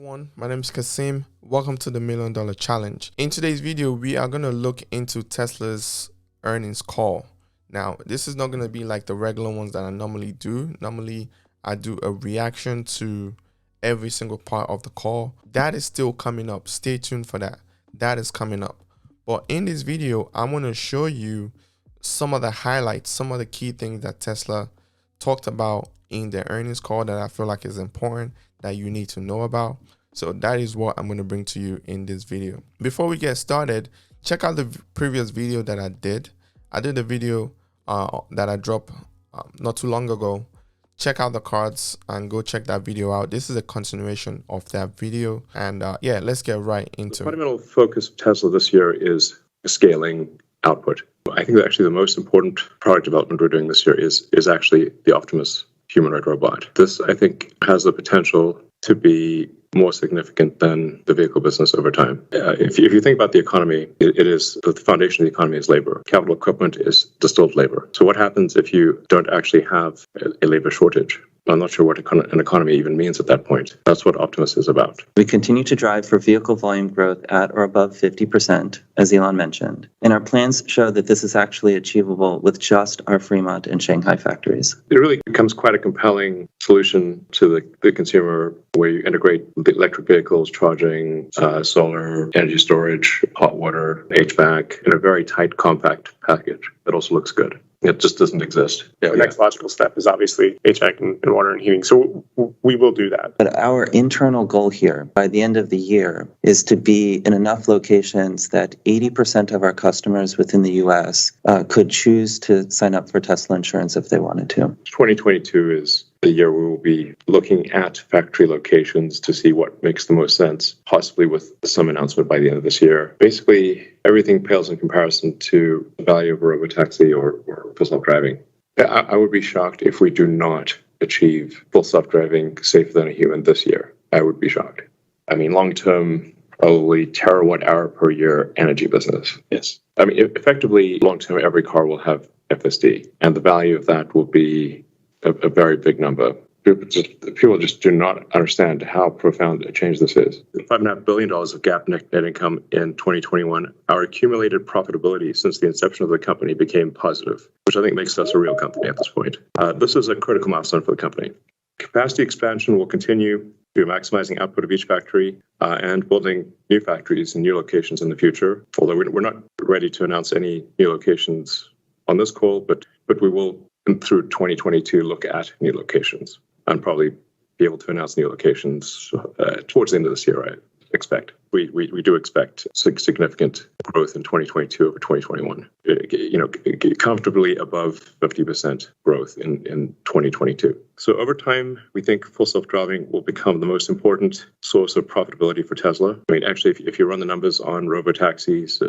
Everyone, my name is Kaseem. Welcome to the $1 Million Challenge. In today's video, we are going to look into Tesla's earnings call. Now, this is not going to be like the regular ones that I normally do. Normally, I do a reaction to every single part of the call. That is still coming up. Stay tuned for that. That is coming up. But in this video, I'm going to show you some of the highlights, some of the key things that Tesla talked about in their earnings call that I feel like is important, that you need to know about. So that is what I'm going to bring to you in this video. Before we get started, check out the previous video that I did. I did a video that I dropped not too long ago. Check out the cards and go check that video out. This is a continuation of that video. And yeah, let's get right into it. The fundamental focus of Tesla this year is scaling output. I think that actually the most important product development we're doing this year is actually the Optimus humanoid robot. This, I think, has the potential to be more significant than the vehicle business over time. If you think about the economy, it is the foundation of the economy is labor. Capital equipment is distilled labor. So what happens if you don't actually have a labor shortage? I'm not sure what an economy even means at that point. That's what Optimus is about. We continue to drive for vehicle volume growth at or above 50%, as Elon mentioned. And our plans show that this is actually achievable with just our Fremont and Shanghai factories. It really becomes quite a compelling solution to the consumer, where you integrate the electric vehicles, charging, solar, energy storage, hot water, HVAC in a very tight, compact package that also looks good. It just doesn't exist. The next logical step is obviously HVAC and water and heating. So we will do that. But our internal goal here by the end of the year is to be in enough locations that 80% of our customers within the US could choose to sign up for Tesla insurance if they wanted to. 2022 is the year we will be looking at factory locations to see what makes the most sense, possibly with some announcement by the end of this year. Basically, everything pales in comparison to the value of a robotaxi or full self-driving. I would be shocked if we do not achieve full self-driving safer than a human this year. I would be shocked. I mean, long-term, probably terawatt hour per year energy business. Yes. I mean, effectively, long-term, every car will have FSD, and the value of that will be a very big number. People just do not understand how profound a change this is. $5.5 billion of GAAP net income in 2021. Our accumulated profitability since the inception of the company became positive, which I think makes us a real company at this point. This is a critical milestone for the company. Capacity expansion will continue through maximizing output of each factory and building new factories in new locations in the future. Although we're not ready to announce any new locations on this call, but we will, through 2022, look at new locations and probably be able to announce new locations towards the end of this year, I expect. We do expect significant growth in 2022 over 2021. Comfortably above 50% growth in 2022. So over time, we think full self-driving will become the most important source of profitability for Tesla. I mean, actually, if you run the numbers on robotaxis,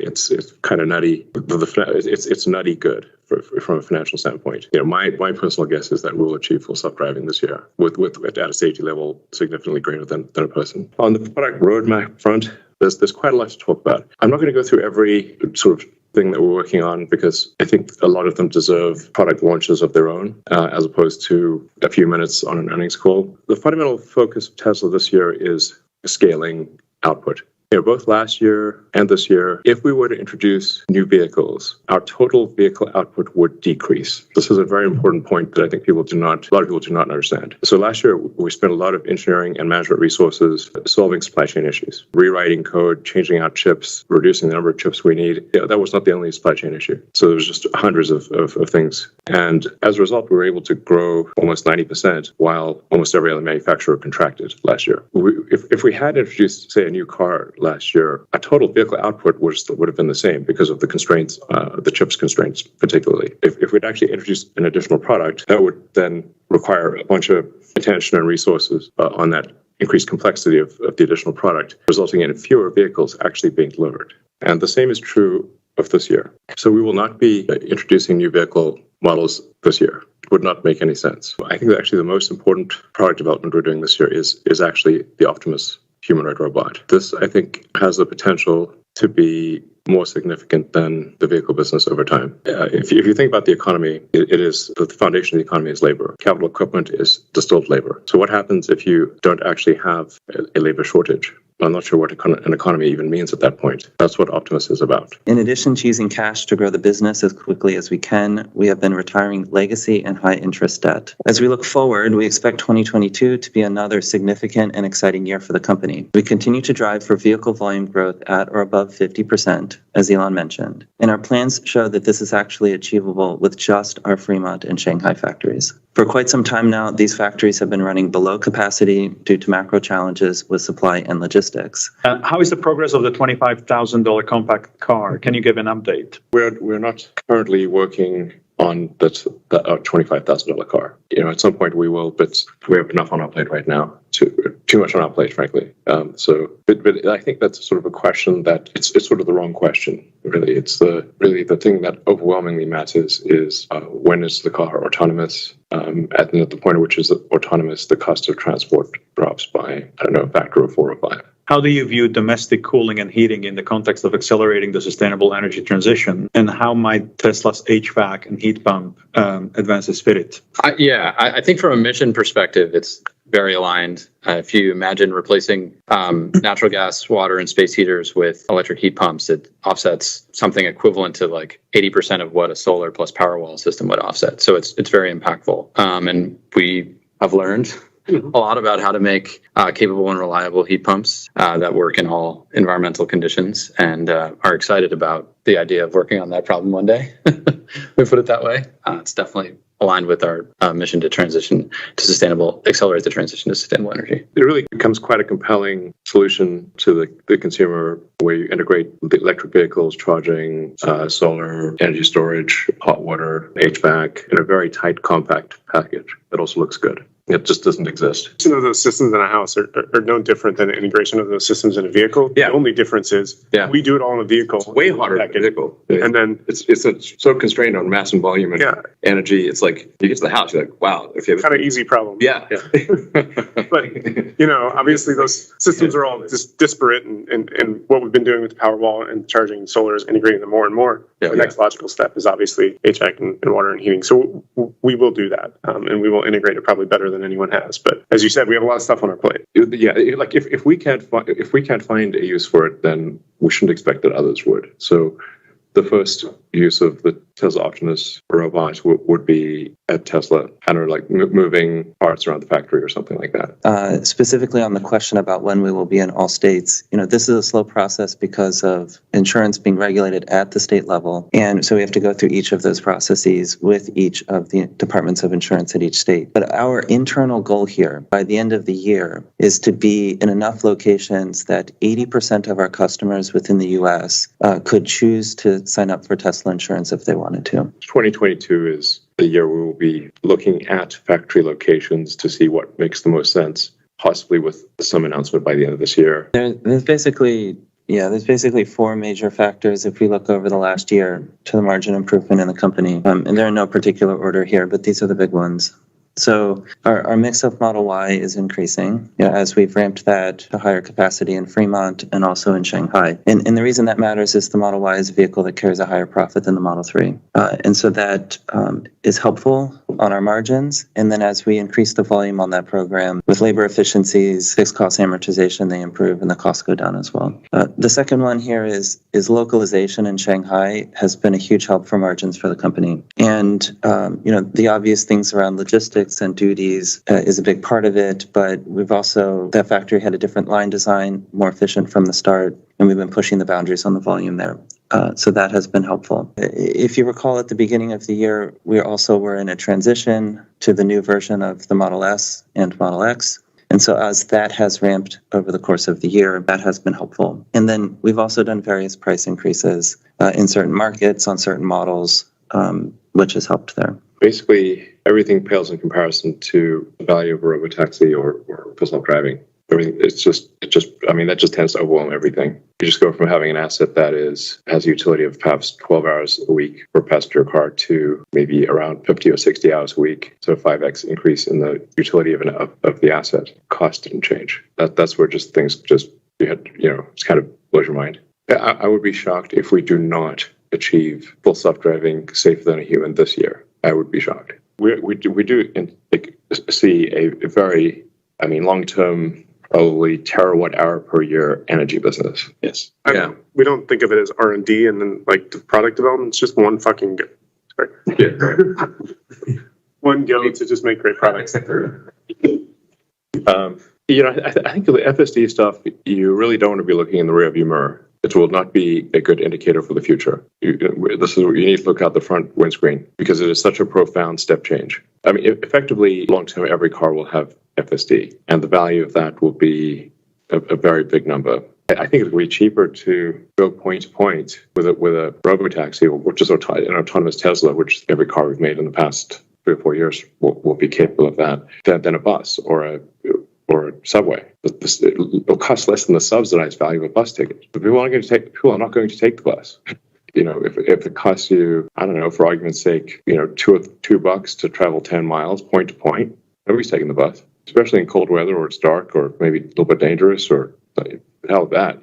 it's kind of nutty. It's nutty good from a financial standpoint. My personal guess is that we'll achieve full self-driving this year with at a safety level significantly greater than a person. On the product roadmap front, there's quite a lot to talk about. I'm not going to go through every sort of thing that we're working on because I think a lot of them deserve product launches of their own as opposed to a few minutes on an earnings call. The fundamental focus of Tesla this year is scaling output. Both last year and this year, if we were to introduce new vehicles, our total vehicle output would decrease. This is a very important point that I think a lot of people do not understand. So last year, we spent a lot of engineering and management resources solving supply chain issues, rewriting code, changing out chips, reducing the number of chips we need. That was not the only supply chain issue. So there's just hundreds of things. And as a result, we were able to grow almost 90% while almost every other manufacturer contracted last year. If we had introduced, say, a new car last year, our total vehicle output would have been the same because of the constraints, the chips constraints particularly. If we'd actually introduced an additional product, that would then require a bunch of attention and resources on that increased complexity of the additional product, resulting in fewer vehicles actually being delivered. And the same is true of this year. So we will not be introducing new vehicle models this year. It would not make any sense. I think that actually the most important product development we're doing this year is actually the Optimus humanoid robot. This, I think, has the potential to be more significant than the vehicle business over time. If you think about the economy, it is the foundation of the economy is labor. Capital equipment is distilled labor. So what happens if you don't actually have a labor shortage? I'm not sure what an economy even means at that point. That's what Optimus is about. In addition to using cash to grow the business as quickly as we can, we have been retiring legacy and high interest debt. As we look forward, we expect 2022 to be another significant and exciting year for the company. We continue to drive for vehicle volume growth at or above 50%, as Elon mentioned. And our plans show that this is actually achievable with just our Fremont and Shanghai factories. For quite some time now, these factories have been running below capacity due to macro challenges with supply and logistics. How is the progress of the $25,000 compact car? Can you give an update? We're not currently working on the $25,000 car. At some point we will, but we have enough on our plate right now. Too much on our plate, frankly. But I think that's sort of a question that it's sort of the wrong question. Really, it's the thing that overwhelmingly matters is when is the car autonomous? At the point at which is autonomous, the cost of transport drops by a factor of 4 or 5. How do you view domestic cooling and heating in the context of accelerating the sustainable energy transition? And how might Tesla's HVAC and heat pump advances fit it? I think from a mission perspective, it's very aligned. If you imagine replacing natural gas, water, and space heaters with electric heat pumps, it offsets something equivalent to like 80% of what a solar plus Powerwall system would offset. So it's very impactful. And we have learned a lot about how to make capable and reliable heat pumps that work in all environmental conditions, and are excited about the idea of working on that problem one day. We put it that way. It's definitely aligned with our mission to accelerate the transition to sustainable energy. It really becomes quite a compelling solution to the consumer, where you integrate the electric vehicles, charging, solar, energy storage, hot water, HVAC in a very tight, compact package that also looks good. It just doesn't exist. Some of those systems in a house are no different than the integration of those systems in a vehicle. Yeah. The only difference is we do it all in a vehicle. It's way harder in a vehicle. And then it's so constrained on mass and volume and energy. It's like you get to the house, you're like, wow. Kind of easy problem. Yeah. But, obviously those systems are all just disparate, and what we've been doing with the Powerwall and charging solar is integrating them more and more. The next logical step is obviously HVAC and water and heating. So we will do that, and we will integrate it probably better than anyone has. But as you said, we have a lot of stuff on our plate. Yeah, like if we can't find a use for it, then we shouldn't expect that others would. So the first use of the Tesla Optimus robot would be at Tesla, moving parts around the factory or something like that. Specifically on the question about when we will be in all states, this is a slow process because of insurance being regulated at the state level. And so we have to go through each of those processes with each of the departments of insurance at each state. But our internal goal here by the end of the year is to be in enough locations that 80% of our customers within the US could choose to sign up for Tesla insurance if they wanted to. 2022 is the year we will be looking at factory locations to see what makes the most sense, possibly with some announcement by the end of this year. There's basically 4 major factors if we look over the last year to the margin improvement in the company. And they're in no particular order here, but these are the big ones. So our mix of Model Y is increasing as we've ramped that to higher capacity in Fremont and also in Shanghai. And the reason that matters is the Model Y is a vehicle that carries a higher profit than the Model 3. And so that is helpful on our margins. And then as we increase the volume on that program with labor efficiencies, fixed cost amortization, they improve and the costs go down as well. The second one here is localization in Shanghai has been a huge help for margins for the company. And, the obvious things around logistics and duties is a big part of it, but that factory had a different line design, more efficient from the start, and we've been pushing the boundaries on the volume there. So that has been helpful. If you recall at the beginning of the year, we also were in a transition to the new version of the Model S and Model X. And so as that has ramped over the course of the year, that has been helpful. And then we've also done various price increases in certain markets on certain models, which has helped there. Basically, everything pales in comparison to the value of a robotaxi or full self-driving. That just tends to overwhelm everything. You just go from having an asset that has a utility of perhaps 12 hours a week for a passenger car to maybe around 50 or 60 hours a week. So a 5x increase in the utility of the asset. Cost didn't change. That's where things just kind of blows your mind. I would be shocked if we do not achieve full self-driving safer than a human this year. I would be shocked. We do see a very, long-term, probably terawatt-hour per year energy business. Yes. We don't think of it as R&D and then like the product development. It's just one fucking go. Sorry. Yeah. One go to just make great products. I think the FSD stuff, you really don't want to be looking in the rearview mirror. It will not be a good indicator for the future. You need to look out the front windscreen because it is such a profound step change. Effectively, long term, every car will have FSD, and the value of that will be a very big number. I think it will be cheaper to go point to point with a robotaxi, which is an autonomous Tesla, which every car we've made in the past 3 or 4 years will be capable of that, than a bus or a subway. It'll cost less than the subsidized value of a bus ticket. But people are not going to take the bus. If it costs you, I don't know, for argument's sake, $2 to travel 10 miles point to point, nobody's taking the bus, especially in cold weather or it's dark or maybe a little bit dangerous or hell of that.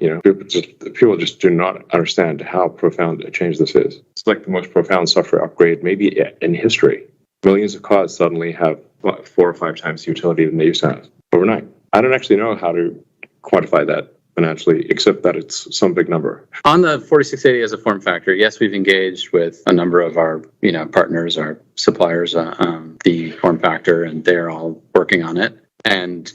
People just do not understand how profound a change this is. It's like the most profound software upgrade maybe in history. Millions of cars suddenly have 4 or 5 times the utility than they used to have overnight. I don't actually know how to quantify that financially, except that it's some big number. On the 4680 as a form factor, yes, we've engaged with a number of our partners, our suppliers, the form factor, and they're all working on it. And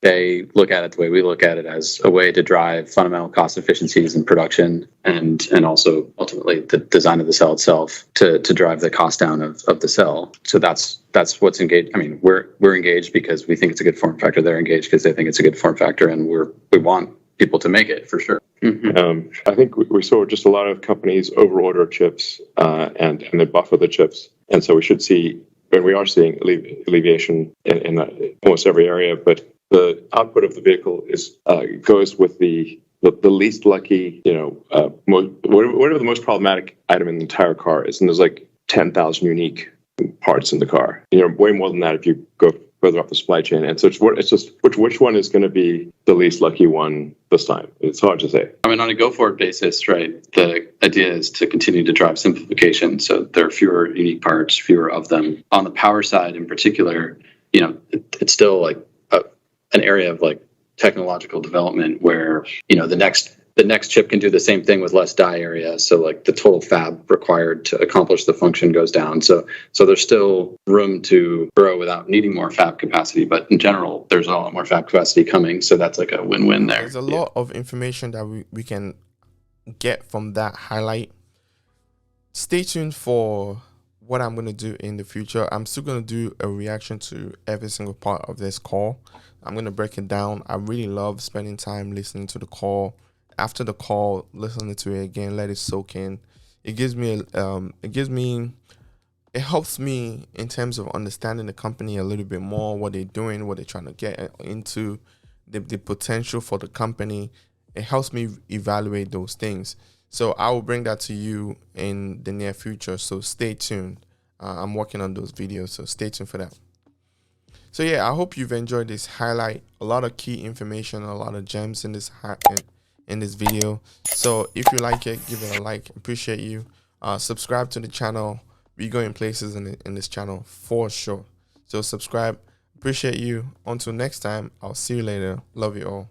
they look at it the way we look at it, as a way to drive fundamental cost efficiencies in production, and also ultimately the design of the cell itself to drive the cost down of the cell. So that's what's engaged. We're engaged because we think it's a good form factor. They're engaged because they think it's a good form factor, and we want people to make it for sure. Mm-hmm. I think we saw just a lot of companies overorder chips and then buffer the chips, and so we should see. And we are seeing alleviation in almost every area, but the output of the vehicle goes with the least lucky, whatever the most problematic item in the entire car is. And there's like 10,000 unique parts in the car. Way more than that if you go further up the supply chain. And so it's just which one is going to be the least lucky one this time? It's hard to say. On a go-forward basis, right, the idea is to continue to drive simplification. So there are fewer unique parts, fewer of them. On the power side in particular, it's still like an area of like technological development where, the next chip can do the same thing with less die area. So like the total fab required to accomplish the function goes down. So there's still room to grow without needing more fab capacity. But in general, there's a lot more fab capacity coming. So that's like a win-win there. There's a lot of information that we can get from that highlight. Stay tuned for what I'm going to do in the future. I'm still going to do a reaction to every single part of this call. I'm going to break it down. I really love spending time listening to the call. After the call, listening to it again, let it soak in. It helps me in terms of understanding the company a little bit more, what they're doing, what they're trying to get into, the potential for the company. It helps me evaluate those things. So I will bring that to you in the near future. So stay tuned. I'm working on those videos, so stay tuned for that. So yeah, I hope you've enjoyed this highlight. A lot of key information, a lot of gems in this video. So if you like it, give it a like. Appreciate you. Subscribe to the channel. We're going places in this channel for sure. So subscribe. Appreciate you. Until next time, I'll see you later. Love you all.